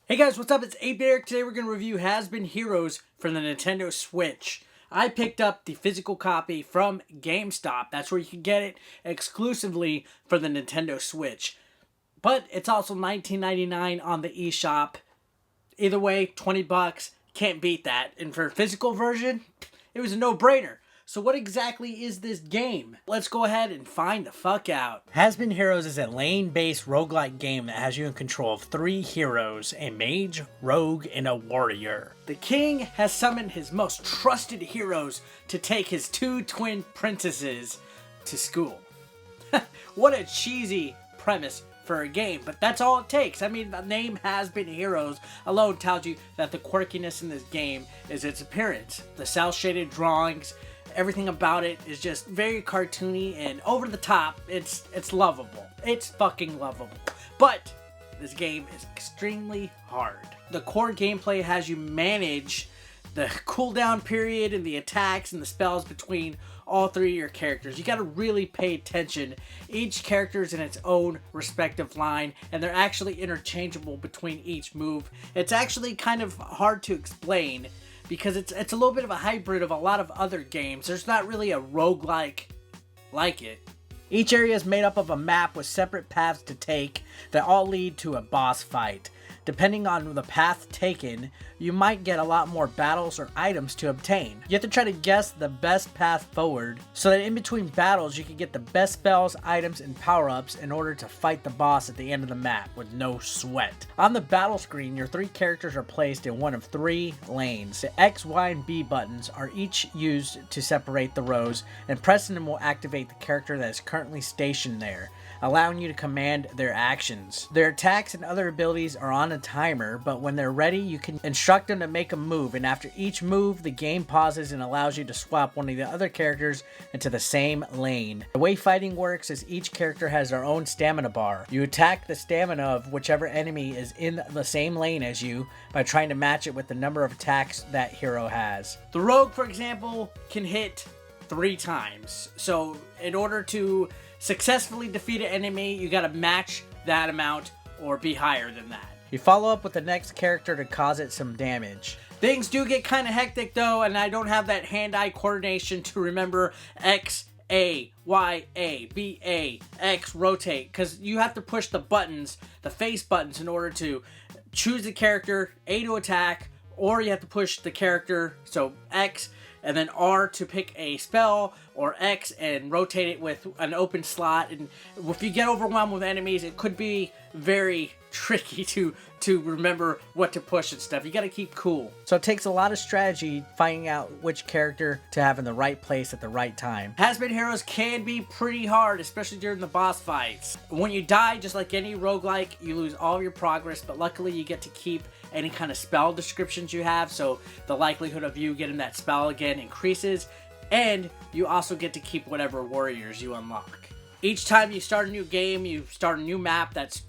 Hey guys, what's up? It's 8-Bit Eric. Today we're going to review Has-Been Heroes for the Nintendo Switch. I picked up the physical copy from GameStop. That's where you can get it exclusively for the Nintendo Switch. But it's also $19.99 on the eShop. Either way, 20 bucks. Can't beat that. And for a physical version, it was a no-brainer. So what exactly is this game? Let's go ahead and find the fuck out. Has-Been Heroes is a lane-based roguelike game that has you in control of 3 heroes, a mage, rogue, and a warrior. The king has summoned his most trusted heroes to take his 2 twin princesses to school. What a cheesy premise for a game, but that's all it takes. I mean, the name Has-Been Heroes alone tells you that the quirkiness in this game is its appearance. The cel-shaded drawings, everything about it is just very cartoony and over the top. It's lovable. It's fucking lovable. But this game is extremely hard. The core gameplay has you manage the cooldown period and the attacks and the spells between all 3 of your characters. You gotta really pay attention. Each character is in its own respective line, and they're actually interchangeable between each move. It's actually kind of hard to explain, because it's a little bit of a hybrid of a lot of other games. There's not really a roguelike like it. Each area is made up of a map with separate paths to take that all lead to a boss fight. Depending on the path taken, you might get a lot more battles or items to obtain. You have to try to guess the best path forward, so that in between battles you can get the best spells, items, and power-ups in order to fight the boss at the end of the map with no sweat. On the battle screen, your 3 characters are placed in one of 3 lanes. The X, Y, and B buttons are each used to separate the rows, and pressing them will activate the character that is currently stationed there, allowing you to command their actions. Their attacks and other abilities are on a timer, but when they're ready, you can instruct them to make a move, and after each move, the game pauses and allows you to swap one of the other characters into the same lane. The way fighting works is each character has their own stamina bar. You attack the stamina of whichever enemy is in the same lane as you by trying to match it with the number of attacks that hero has. The rogue, for example, can hit 3 times. So in order to successfully defeat an enemy, you gotta match that amount or be higher than that. You follow up with the next character to cause it some damage. Things do get kind of hectic though, and I don't have that hand-eye coordination to remember X, A, Y, A, B, A, X, rotate, because you have to push the buttons, the face buttons, in order to choose the character, A to attack, or you have to push the character, so X, and then R to pick a spell, or X and rotate it with an open slot. And if you get overwhelmed with enemies, it could be very tricky to remember what to push and stuff. You gotta keep cool. So it takes a lot of strategy finding out which character to have in the right place at the right time. Has-Been Heroes can be pretty hard, especially during the boss fights. When you die, just like any roguelike, you lose all of your progress, but luckily you get to keep any kind of spell descriptions you have, so the likelihood of you getting that spell again increases, and you also get to keep whatever warriors you unlock. Each time you start a new game, you start a new map that's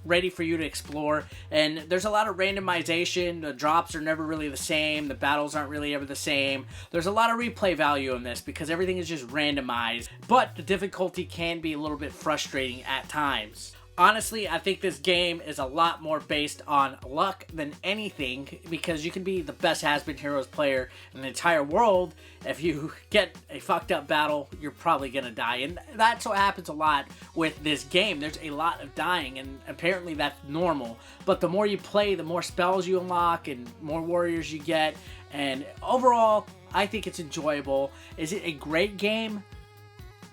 ready for you to explore, and there's a lot of randomization. The drops are never really the same, the battles aren't really ever the same. There's a lot of replay value in this because everything is just randomized, but the difficulty can be a little bit frustrating at times. Honestly, I think this game is a lot more based on luck than anything, because you can be the best Has-Been Heroes player in the entire world. If you get a fucked up battle, you're probably gonna die, and that's what happens a lot with this game. There's a lot of dying, and apparently that's normal, but the more you play, the more spells you unlock and more warriors you get, and overall, I think it's enjoyable. Is it a great game?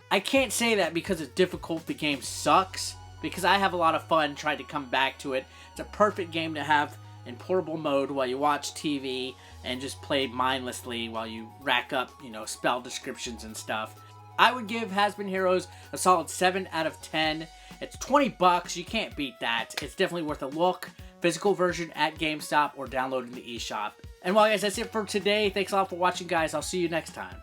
I can't say that because it's difficult, the game sucks, because I have a lot of fun trying to come back to it. It's a perfect game to have in portable mode while you watch TV and just play mindlessly while you rack up, spell descriptions and stuff. I would give Has-Been Heroes a solid 7 out of 10. It's 20 bucks, you can't beat that. It's definitely worth a look. Physical version at GameStop or downloading the eShop. And well guys, that's it for today. Thanks a lot for watching guys. I'll see you next time.